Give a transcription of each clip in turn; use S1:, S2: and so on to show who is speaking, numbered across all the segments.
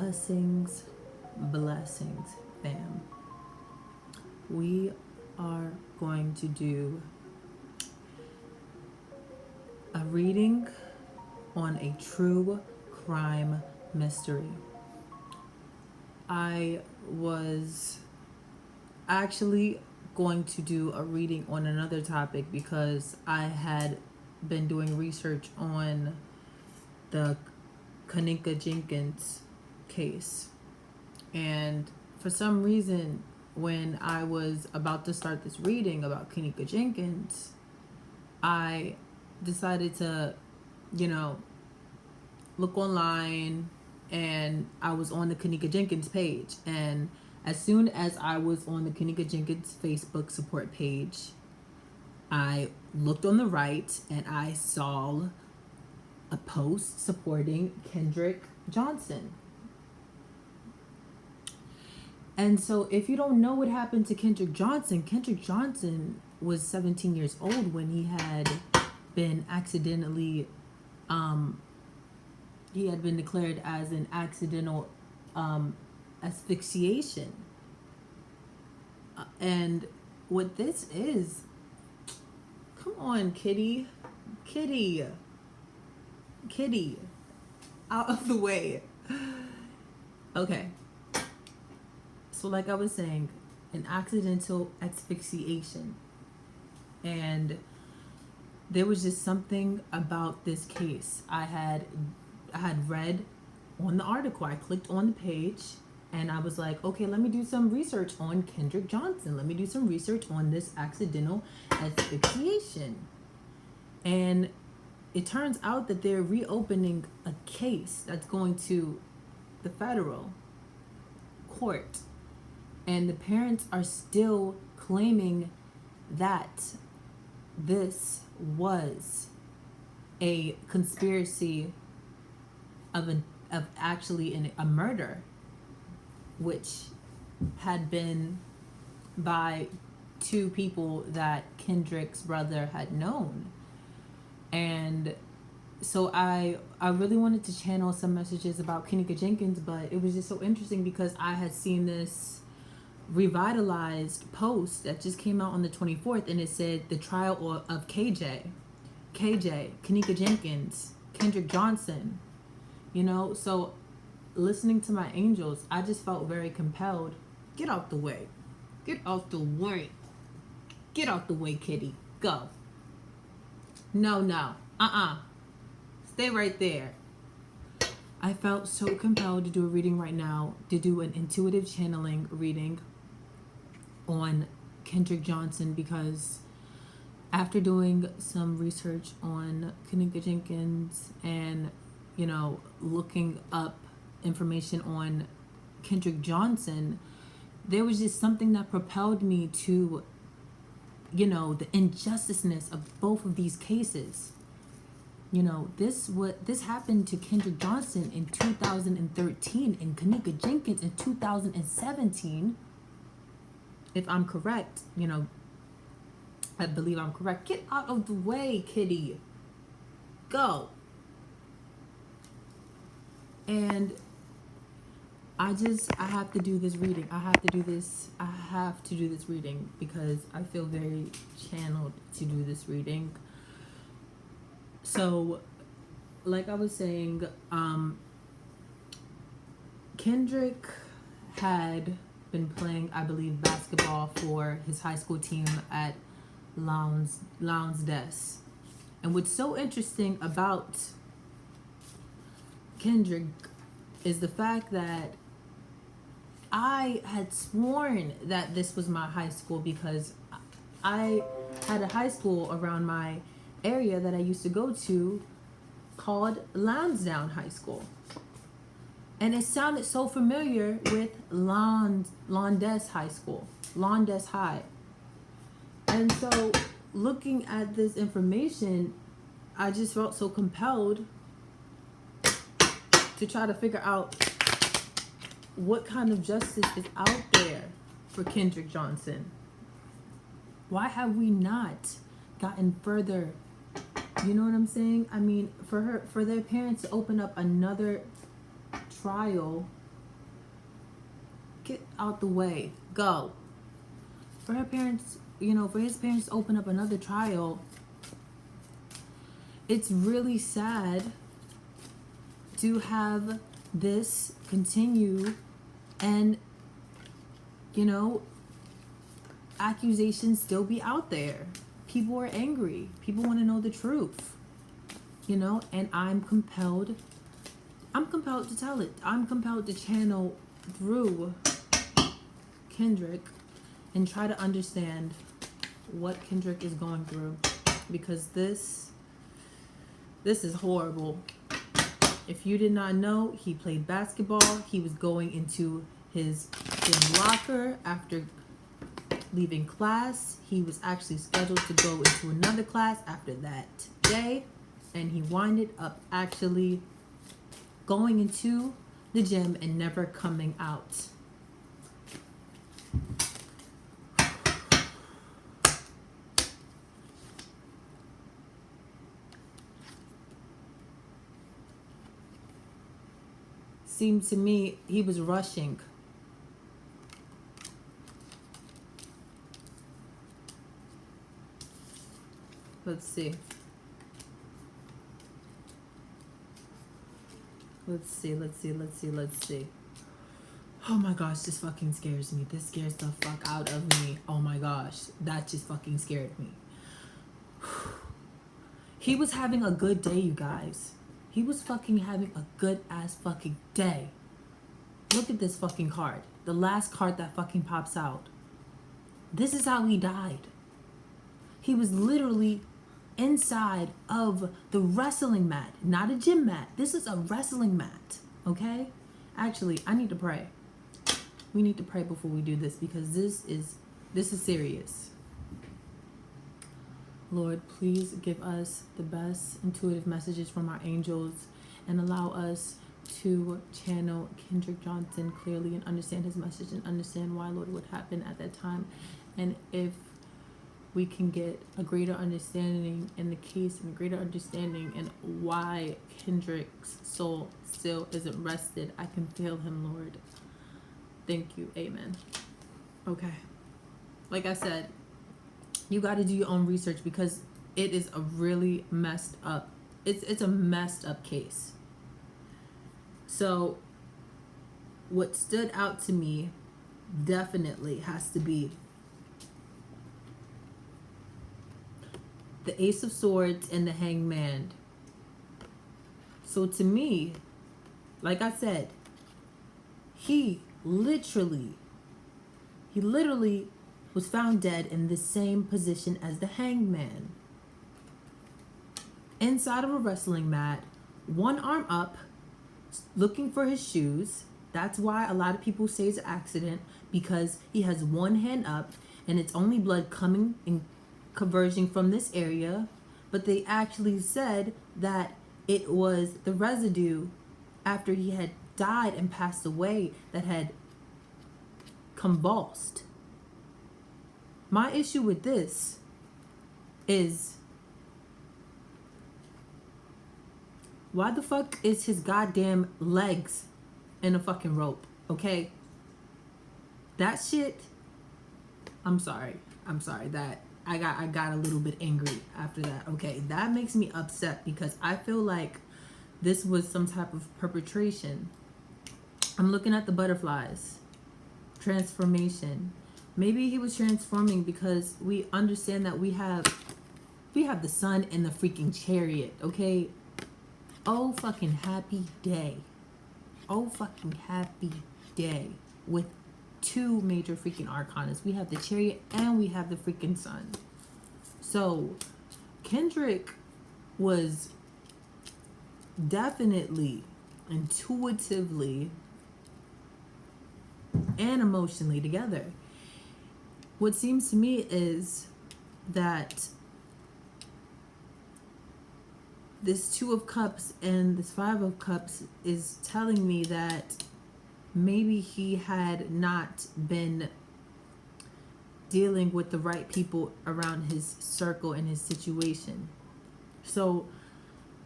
S1: Blessings, blessings, fam. We are going to do a reading on a true crime mystery. I was actually going to do a reading on another topic because I had been doing research on the Kenneka Jenkins case. And for some reason, when I was about to start this reading about Kenneka Jenkins, I decided to, look online, and I was on the Kenneka Jenkins page. And as soon as I was on the Kenneka Jenkins Facebook support page, I looked on the right and I saw a post supporting Kendrick Johnson. And so if you don't know what happened to Kendrick Johnson was 17 years old when he had been accidentally, he had been declared as an accidental asphyxiation. And what this is, come on, kitty, out of the way. Okay. So like I was saying, an accidental asphyxiation. And there was just something about this case. I had read on the article. I clicked on the page and I was like, okay, let me do some research on Kendrick Johnson. Let me do some research on this accidental asphyxiation. And it turns out that they're reopening a case that's going to the federal court. And the parents are still claiming that this was a conspiracy of actually a murder, which had been by two people that Kendrick's brother had known. And so I really wanted to channel some messages about Kenneka Jenkins, but it was just so interesting because I had seen this revitalized post that just came out on the 24th, and it said the trial of KJ, Kenneka Jenkins, Kendrick Johnson, so listening to my angels, I just felt very compelled. Get out the way, kitty, go. No, stay right there. I felt so compelled to do a reading right now, to do an intuitive channeling reading on Kendrick Johnson, because after doing some research on Kenneka Jenkins and, looking up information on Kendrick Johnson, there was just something that propelled me to, the injusticeness of both of these cases. This happened to Kendrick Johnson in 2013 and Kenneka Jenkins in 2017. If I'm correct, I believe I'm correct. Get out of the way, kitty. Go. And I have to do this reading. I have to do this reading because I feel very channeled to do this reading. So, like I was saying, Kendrick had been playing, I believe, basketball for his high school team at Lowndes Des. And what's so interesting about Kendrick is the fact that I had sworn that this was my high school because I had a high school around my area that I used to go to called Lansdowne High School. And it sounded so familiar with Lowndes High School, Lowndes High. And so looking at this information, I just felt so compelled to try to figure out what kind of justice is out there for Kendrick Johnson. Why have we not gotten further? You know what I'm saying? I mean, for their parents to open up another trial Get out the way. Go. For her parents, for his parents to open up another trial, it's really sad to have this continue and, accusations still be out there. People are angry. People want to know the truth, and I'm compelled to tell it. I'm compelled to channel through Kendrick and try to understand what Kendrick is going through, because this is horrible. If you did not know, he played basketball. He was going into his gym locker after leaving class. He was actually scheduled to go into another class after that day, and he winded up actually going into the gym and never coming out. Seemed to me he was rushing. Let's see. Oh my gosh, this fucking scares me. This scares the fuck out of me. Oh my gosh, that just fucking scared me. He was having a good day, you guys. He was fucking having a good ass fucking day. Look at this fucking card. The last card that fucking pops out. This is how he died. He was literally inside of the wrestling mat, not a gym mat. This is a wrestling mat, okay? Actually, I need to pray. We need to pray before we do this, because this is serious. Lord, please give us the best intuitive messages from our angels and allow us to channel Kendrick Johnson clearly and understand his message and understand why, Lord, what happened at that time. And if we can get a greater understanding in the case and a greater understanding in why Kendrick's soul still isn't rested, I can feel him, Lord. Thank you. Amen. Okay. Like I said, you got to do your own research, because it is a really messed up, it's a messed up case. So what stood out to me definitely has to be the Ace of Swords and the Hangman. So to me, like I said, he literally was found dead in the same position as the Hangman. Inside of a wrestling mat, one arm up, looking for his shoes. That's why a lot of people say it's an accident, because he has one hand up and it's only blood coming and converging from this area. But they actually said that it was the residue after he had died and passed away that had convulsed. My issue with this is, why the fuck is his goddamn legs in a fucking rope? Okay? That shit, I'm sorry that I got a little bit angry after that. Okay, that makes me upset, because I feel like this was some type of perpetration. I'm looking at the butterflies. Transformation. Maybe he was transforming because we understand that we have the sun in the freaking chariot, okay? Oh fucking happy day. Oh fucking happy day. With two major freaking arcanas. We have the chariot and we have the freaking sun. So Kendrick was definitely intuitively and emotionally together. What seems to me is that this Two of Cups and this Five of Cups is telling me that maybe he had not been dealing with the right people around his circle and his situation. So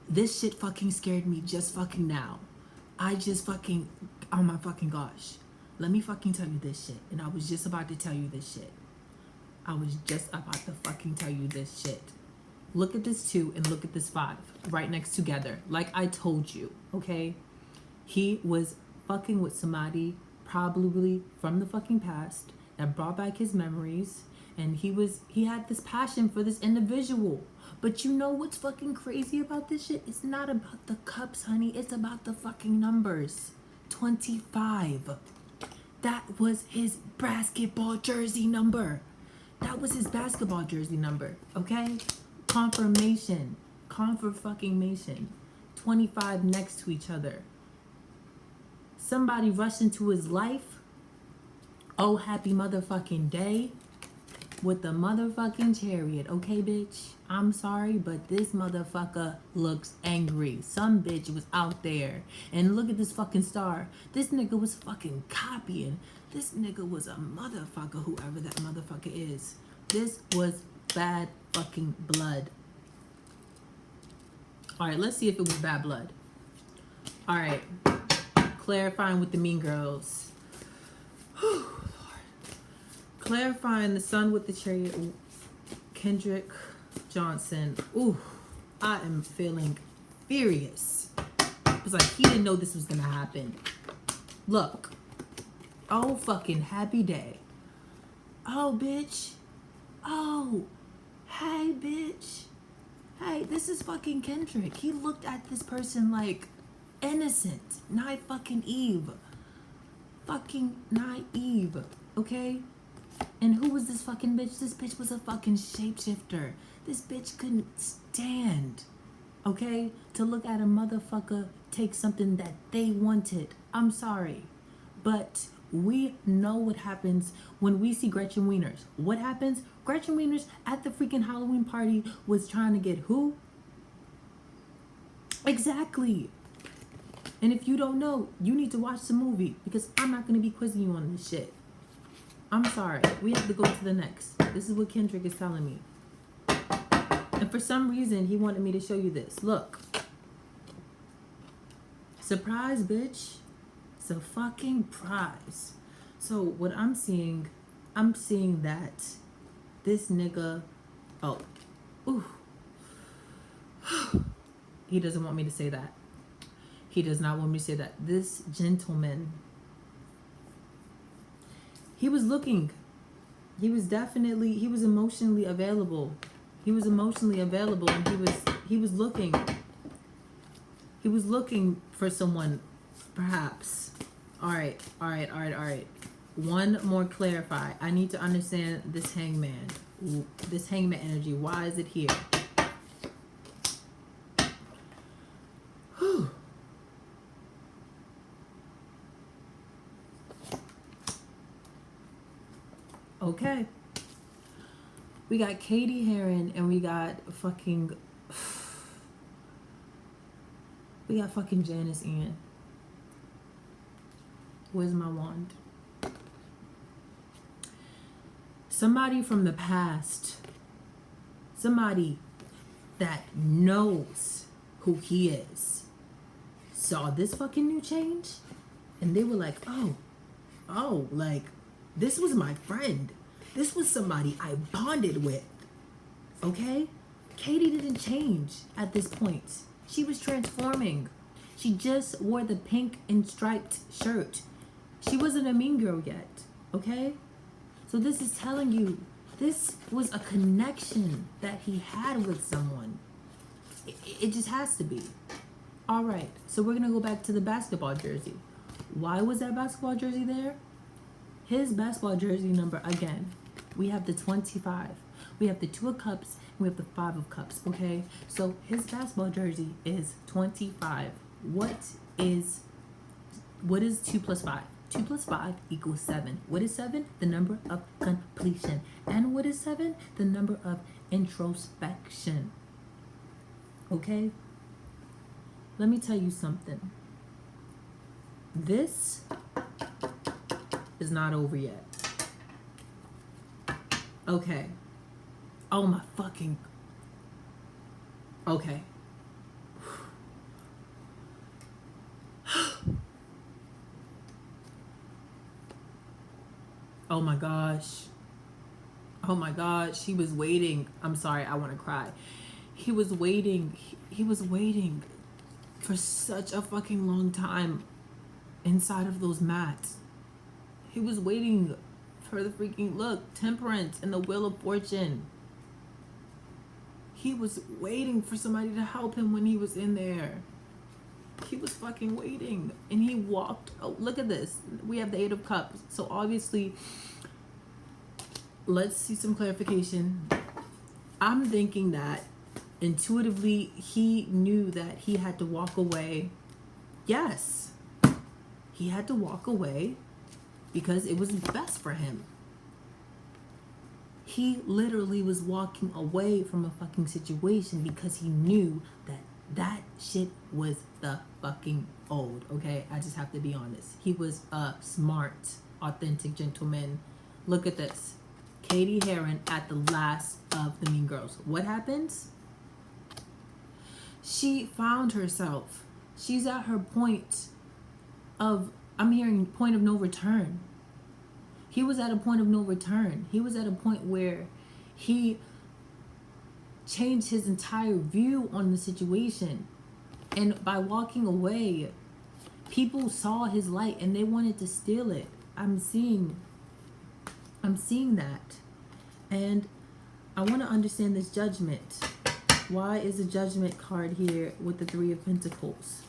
S1: this shit fucking scared me just fucking now. I just fucking, oh my fucking gosh. Let me fucking tell you this shit. And I was just about to tell you this shit. I was just about to fucking tell you this shit. Look at this 2 and look at this 5 right next together. Like I told you, okay? He was fucking with somebody probably from the fucking past that brought back his memories, and he had this passion for this individual. But you know what's fucking crazy about this shit? It's not about the cups, honey. It's about the fucking numbers. 25. That was his basketball jersey number. That was his basketball jersey number, okay? Confirmation. Confirmation. 25 next to each other. Somebody rushed into his life. Oh, happy motherfucking day. With the motherfucking chariot, okay, bitch? I'm sorry, but this motherfucker looks angry. Some bitch was out there. And look at this fucking star. This nigga was fucking copying. This nigga was a motherfucker, whoever that motherfucker is. This was bad fucking blood. Alright, let's see if it was bad blood. Alright. Clarifying with the mean girls. Whew. Clarifying the son with the chariot, Kenneka Johnson. Ooh, I am feeling furious. It's like he didn't know this was gonna happen. Look. Oh, fucking happy day. Oh, bitch. Oh, hey, bitch. Hey, this is fucking Kendrick. He looked at this person like innocent. Not fucking Eve. Fucking naive. Okay? And who was this fucking bitch? This bitch was a fucking shapeshifter. This bitch couldn't stand, okay, to look at a motherfucker take something that they wanted. I'm sorry. But we know what happens when we see Gretchen Wieners. What happens? Gretchen Wieners at the freaking Halloween party was trying to get who? Exactly. And if you don't know, you need to watch the movie because I'm not going to be quizzing you on this shit. I'm sorry. We have to go to the next. This is what Kendrick is telling me. And for some reason, he wanted me to show you this. Look. Surprise, bitch. It's a fucking prize. So what I'm seeing that this nigga, oh, ooh. He doesn't want me to say that. He does not want me to say that. This gentleman, he was looking. He was emotionally available. He was emotionally available, and he was looking. He was looking for someone, perhaps. All right. One more clarify. I need to understand this hangman. This hangman energy. Why is it here? Whew. Okay. We got Katie Heron and we got fucking Janice Ian. Where's my wand? Somebody from the past. Somebody that knows who he is. Saw this fucking new change. And they were like, oh, like, this was my friend. This was somebody I bonded with. Okay? Katie didn't change at this point. She was transforming. She just wore the pink and striped shirt. She wasn't a mean girl yet. Okay? So this is telling you, this was a connection that he had with someone. It just has to be. All right. So we're going to go back to the basketball jersey. Why was that basketball jersey there? His basketball jersey number, again, we have the 25. We have the 2 of cups, and we have the 5 of cups, okay? So his basketball jersey is 25. What is 2 plus 5? 2 plus 5 equals 7. What is 7? The number of completion. And what is 7? The number of introspection. Okay? Let me tell you something. This is not over yet. Okay. Oh my fucking... Okay. Oh my gosh. Oh my gosh. He was waiting. I'm sorry, I want to cry. He was waiting. He was waiting for such a fucking long time inside of those mats. He was waiting for the freaking look, temperance and the wheel of fortune. He was waiting for somebody to help him when he was in there. He was fucking waiting. And he walked. Oh, look at this. We have the Eight of Cups. So obviously, let's see some clarification. I'm thinking that intuitively he knew that he had to walk away. Yes. He had to walk away because it was best for him. He literally was walking away from a fucking situation because he knew that that shit was the fucking old, okay? I just have to be honest. He was a smart, authentic gentleman. Look at this. Katie Heron at the last of the Mean Girls. What happens? She found herself. She's at her point of, I'm hearing point of no return. He was at a point of no return. He was at a point where he changed his entire view on the situation. And by walking away, people saw his light and they wanted to steal it. I'm seeing that. And I want to understand this judgment. Why is the judgment card here with the Three of Pentacles?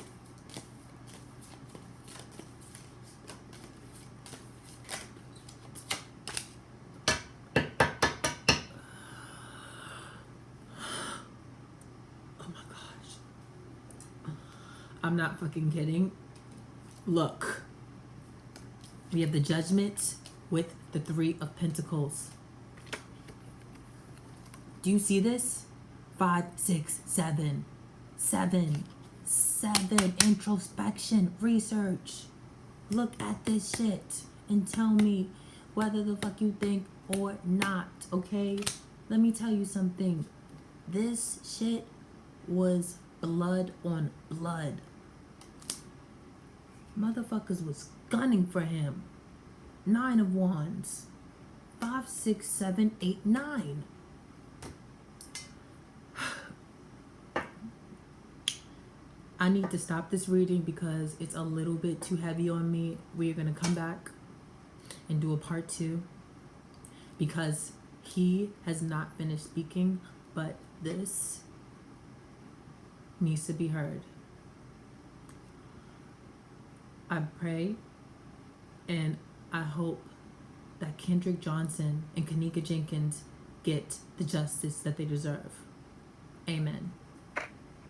S1: I'm not fucking kidding. Look. We have the Judgment with the Three of Pentacles. Do you see this? 5, 6, 7. 7. Introspection. Research. Look at this shit and tell me whether the fuck you think or not, okay? Let me tell you something. This shit was blood on blood. Motherfuckers was gunning for him. 9 of Wands. 5, 6, 7, 8, 9. I need to stop this reading because it's a little bit too heavy on me. We are going to come back and do a part 2 because he has not finished speaking, but this needs to be heard. I pray and I hope that Kendrick Johnson and Kenneka Jenkins get the justice that they deserve. Amen.